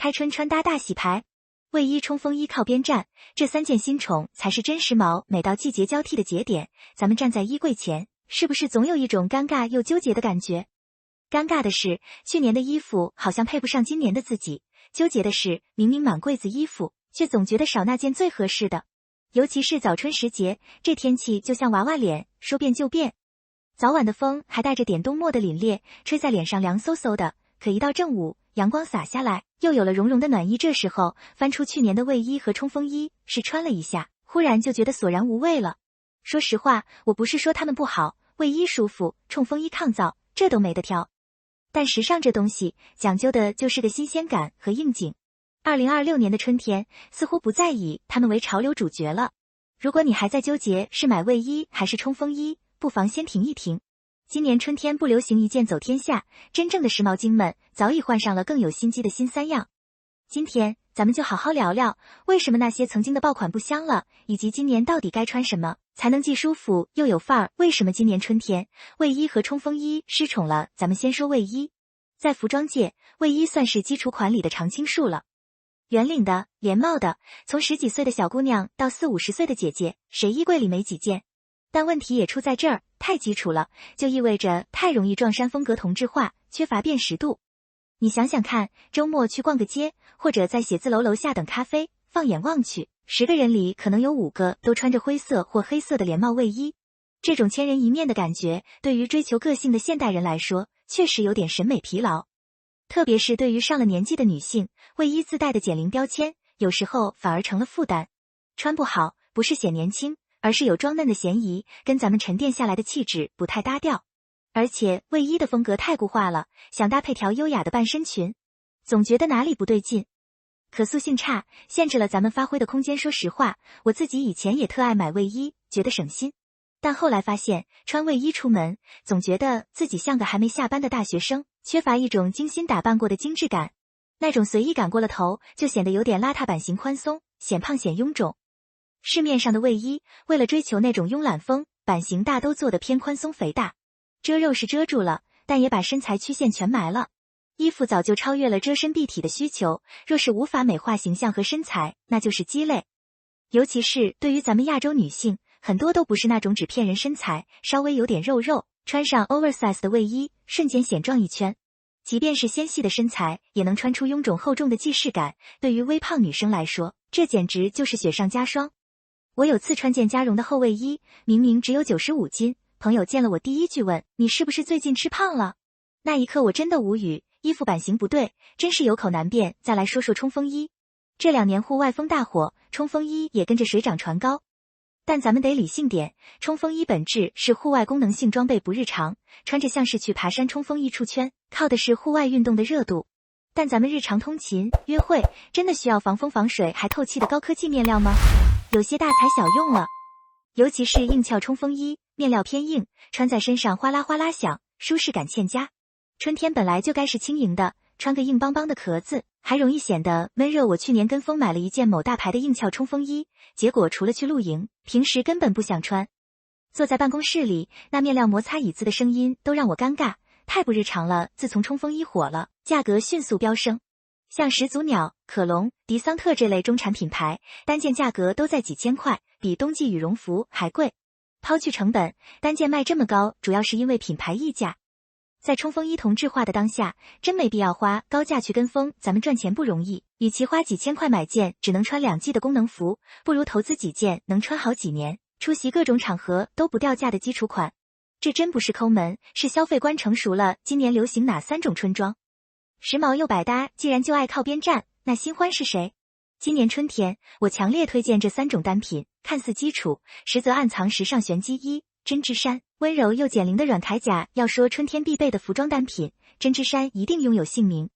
开春穿搭大洗牌，卫衣、冲锋衣靠边站，这3件新宠才是真时髦。每到季节交替的节点，咱们站在衣柜前，是不是总有一种尴尬又纠结的感觉？尴尬的是，去年的衣服好像配不上今年的自己；纠结的是，明明满柜子衣服，却总觉得少那件最合适的。尤其是早春时节，这天气就像娃娃脸，说变就变。早晚的风还带着点冬末的凛冽，吹在脸上凉飕飕的。可一到正午，阳光洒下来，又有了融融的暖意。这时候翻出去年的卫衣和冲锋衣，试穿了一下，忽然就觉得索然无味了。说实话，我不是说它们不好，卫衣舒服，冲锋衣抗造，这都没得挑。但时尚这东西讲究的就是个新鲜感和应景。2026年的春天似乎不再以它们为潮流主角了。如果你还在纠结是买卫衣还是冲锋衣，不妨先停一停。今年春天不流行一件走天下，真正的时髦精们早已换上了更有心机的新3样。今天咱们就好好聊聊，为什么那些曾经的爆款不香了，以及今年到底该穿什么才能既舒服又有范儿。为什么今年春天卫衣和冲锋衣失宠了？咱们先说卫衣。在服装界，卫衣算是基础款里的常青树了。圆领的、连帽的，从10几岁的小姑娘到40、50岁的姐姐，谁衣柜里没几件？但问题也出在这儿，太基础了，就意味着太容易撞衫风格同质化，缺乏辨识度。你想想看，周末去逛个街，或者在写字楼楼下等咖啡，放眼望去，10个人里可能有5个都穿着灰色或黑色的连帽卫衣。这种千人一面的感觉，对于追求个性的现代人来说，确实有点审美疲劳。特别是对于上了年纪的女性，卫衣自带的减龄标签，有时候反而成了负担。穿不好，不是显年轻，而是有装嫩的嫌疑，跟咱们沉淀下来的气质不太搭调。而且卫衣的风格太固化了，想搭配条优雅的半身裙，总觉得哪里不对劲。可塑性差，限制了咱们发挥的空间。说实话，我自己以前也特爱买卫衣，觉得省心。但后来发现，穿卫衣出门，总觉得自己像个还没下班的大学生，缺乏一种精心打扮过的精致感。那种随意感过了头，就显得有点邋遢，版型宽松，显胖显臃肿。市面上的卫衣，为了追求那种慵懒风，版型大都做得偏宽松肥大，遮肉是遮住了，但也把身材曲线全埋了。衣服早就超越了遮身蔽体的需求，若是无法美化形象和身材，那就是鸡肋。尤其是对于咱们亚洲女性，很多都不是那种只骗人身材，稍微有点肉肉，穿上 oversize 的卫衣，瞬间显壮一圈。即便是纤细的身材，也能穿出臃肿厚重的既视感。对于微胖女生来说，这简直就是雪上加霜。我有次穿件加绒的厚卫衣，明明只有95斤，朋友见了我第一句问：“你是不是最近吃胖了？”那一刻我真的无语，衣服版型不对，真是有口难辩。再来说说冲锋衣，这2年户外风大火，冲锋衣也跟着水涨船高。但咱们得理性点，冲锋衣本质是户外功能性装备，不日常，穿着像是去爬山冲锋衣出圈，靠的是户外运动的热度。但咱们日常通勤、约会，真的需要防风防水还透气的高科技面料吗？有些大材小用了。尤其是硬壳冲锋衣，面料偏硬，穿在身上哗啦哗啦响，舒适感欠佳。春天本来就该是轻盈的，穿个硬邦邦的壳子，还容易显得闷热。我去年跟风买了一件某大牌的硬壳冲锋衣，结果除了去露营，平时根本不想穿。坐在办公室里，那面料摩擦椅子的声音都让我尴尬，太不日常了。自从冲锋衣火了，价格迅速飙升。像始祖鸟、可隆、迪桑特这类中产品牌，单件价格都在几千块，比冬季羽绒服还贵。抛去成本，单件卖这么高，主要是因为品牌溢价。在冲锋衣同质化的当下，真没必要花高价去跟风。咱们赚钱不容易，与其花几千块买件只能穿2季的功能服，不如投资几件能穿好几年，出席各种场合都不掉价的基础款。这真不是抠门，是消费观成熟了。今年流行哪3种春装？时髦又百搭，既然就爱靠边站，那新欢是谁？今年春天，我强烈推荐这3种单品，看似基础，实则暗藏时尚玄机。1、针织衫，温柔又减龄的软铠甲。要说春天必备的服装单品，针织衫一定拥有姓名。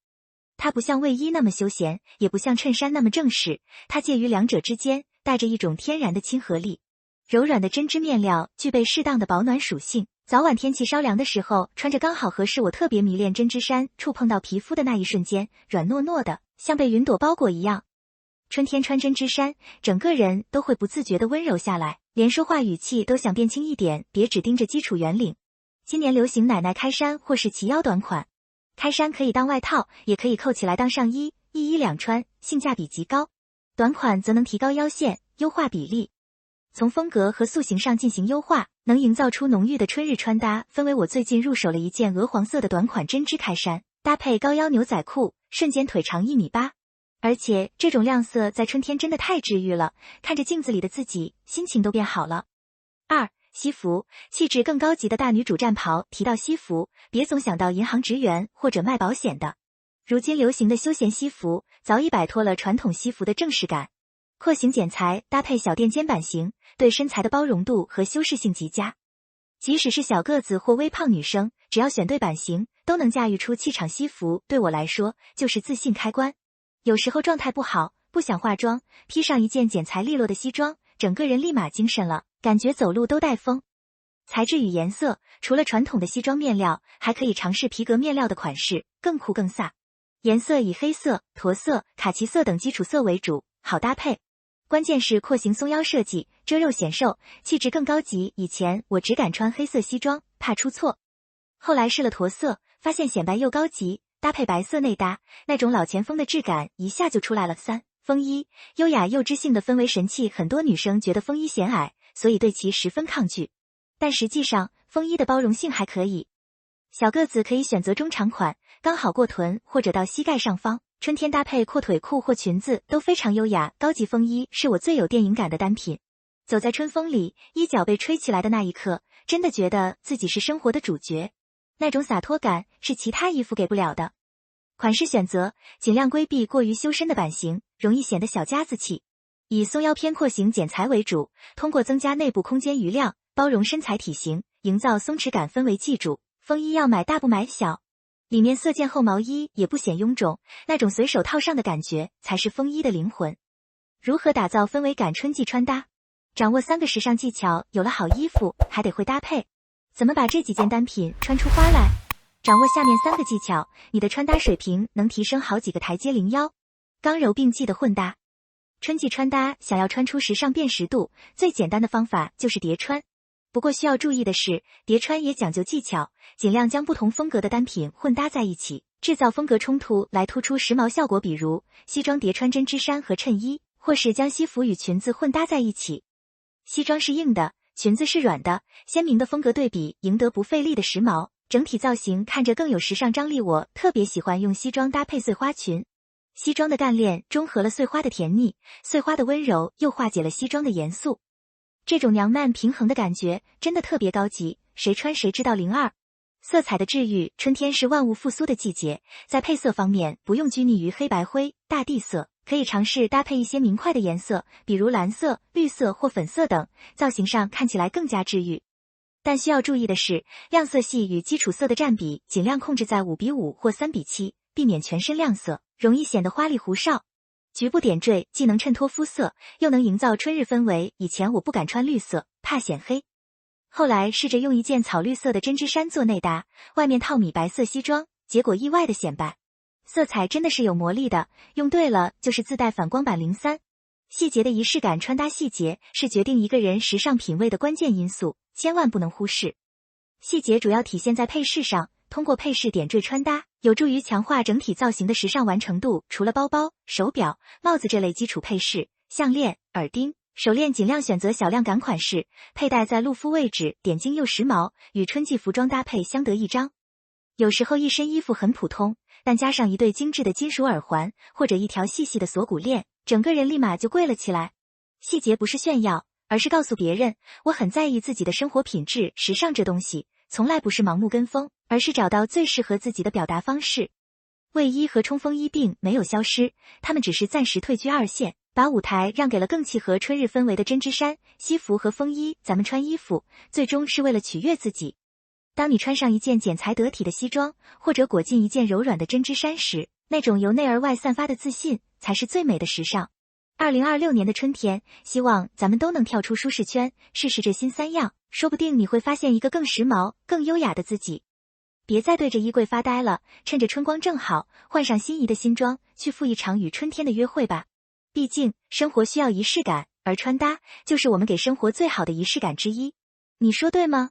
它不像卫衣那么休闲，也不像衬衫那么正式，它介于2者之间，带着一种天然的亲和力。柔软的针织面料具备适当的保暖属性，早晚天气稍凉的时候穿着刚好合适。我特别迷恋针织衫，触碰到皮肤的那一瞬间，软糯糯的，像被云朵包裹一样。春天穿针织衫，整个人都会不自觉地温柔下来，连说话语气都想变轻一点，别只盯着基础圆领。今年流行奶奶开衫或是齐腰短款，开衫可以当外套，也可以扣起来当上衣，一衣两穿，性价比极高。短款则能提高腰线，优化比例。从风格和塑形上进行优化，能营造出浓郁的春日穿搭氛围。我最近入手了一件鹅黄色的短款针织开衫，搭配高腰牛仔裤，瞬间腿长1.8米。而且这种亮色在春天真的太治愈了，看着镜子里的自己，心情都变好了。2. 西服，气质更高级的大女主战袍。提到西服，别总想到银行职员或者卖保险的。如今流行的休闲西服早已摆脱了传统西服的正式感，廓形剪裁搭配小垫肩版型，对身材的包容度和修饰性极佳。即使是小个子或微胖女生，只要选对版型，都能驾驭出气场。西服对我来说就是自信开关。有时候状态不好，不想化妆，披上一件剪裁利落的西装，整个人立马精神了，感觉走路都带风。材质与颜色，除了传统的西装面料，还可以尝试皮革面料的款式，更酷更飒。颜色以黑色、驼色、卡其色等基础色为主，好搭配。关键是廓形松腰设计，遮肉显瘦，气质更高级。以前我只敢穿黑色西装，怕出错。后来试了驼色，发现显白又高级，搭配白色内搭，那种老前锋的质感一下就出来了。3. 风衣，优雅又知性的氛围神器。很多女生觉得风衣显矮，所以对其十分抗拒。但实际上，风衣的包容性还可以。小个子可以选择中长款，刚好过臀或者到膝盖上方。春天搭配阔腿裤或裙子都非常优雅。高级风衣是我最有电影感的单品。走在春风里，衣角被吹起来的那一刻，真的觉得自己是生活的主角。那种洒脱感是其他衣服给不了的。款式选择尽量规避过于修身的版型，容易显得小家子气。以松腰偏廓形剪裁为主，通过增加内部空间余量，包容身材体型，营造松弛感氛围。记住，风衣要买大不买小。里面色件厚毛衣也不显臃肿，那种随手套上的感觉才是风衣的灵魂。如何打造氛围感？春季穿搭，掌握3个时尚技巧。有了好衣服，还得会搭配。怎么把这几件单品穿出花来？掌握下面3个技巧，你的穿搭水平能提升好几个台阶。01刚柔并济的混搭。春季穿搭想要穿出时尚辨识度，最简单的方法就是叠穿。不过需要注意的是，叠穿也讲究技巧，尽量将不同风格的单品混搭在一起，制造风格冲突来突出时髦效果。比如西装叠穿针织衫和衬衣，或是将西服与裙子混搭在一起。西装是硬的，裙子是软的，鲜明的风格对比，赢得不费力的时髦，整体造型看着更有时尚张力。我特别喜欢用西装搭配碎花裙。西装的干练中和了碎花的甜腻，碎花的温柔又化解了西装的严肃。这种娘man平衡的感觉真的特别高级，谁穿谁知道。02色彩的治愈。春天是万物复苏的季节，在配色方面不用拘泥于黑白灰、大地色，可以尝试搭配一些明快的颜色，比如蓝色、绿色或粉色等，造型上看起来更加治愈。但需要注意的是，亮色系与基础色的占比尽量控制在5:5或3:7，避免全身亮色，容易显得花里胡哨。局部点缀既能衬托肤色，又能营造春日氛围。以前我不敢穿绿色，怕显黑。后来试着用一件草绿色的针织衫做内搭，外面套米白色西装，结果意外的显白。色彩真的是有魔力的，用对了就是自带反光板。03细节的仪式感。穿搭细节是决定一个人时尚品味的关键因素，千万不能忽视。细节主要体现在配饰上，通过配饰点缀穿搭，有助于强化整体造型的时尚完成度。除了包包、手表、帽子这类基础配饰，项链、耳钉、手链尽量选择小量感款式，佩戴在露肤位置，点睛又时髦，与春季服装搭配相得益彰。有时候一身衣服很普通，但加上一对精致的金属耳环，或者一条细细的锁骨链，整个人立马就贵了起来。细节不是炫耀，而是告诉别人，我很在意自己的生活品质。时尚这东西，从来不是盲目跟风，而是找到最适合自己的表达方式。卫衣和冲锋衣并没有消失，他们只是暂时退居2线，把舞台让给了更契合春日氛围的针织衫、西服和风衣。咱们穿衣服，最终是为了取悦自己。当你穿上一件剪裁得体的西装，或者裹进一件柔软的针织衫时，那种由内而外散发的自信，才是最美的时尚。2026年的春天，希望咱们都能跳出舒适圈，试试这新3样，说不定你会发现一个更时髦、更优雅的自己。别再对着衣柜发呆了，趁着春光正好，换上心仪的新装，去赴一场与春天的约会吧。毕竟，生活需要仪式感，而穿搭就是我们给生活最好的仪式感之一。你说对吗？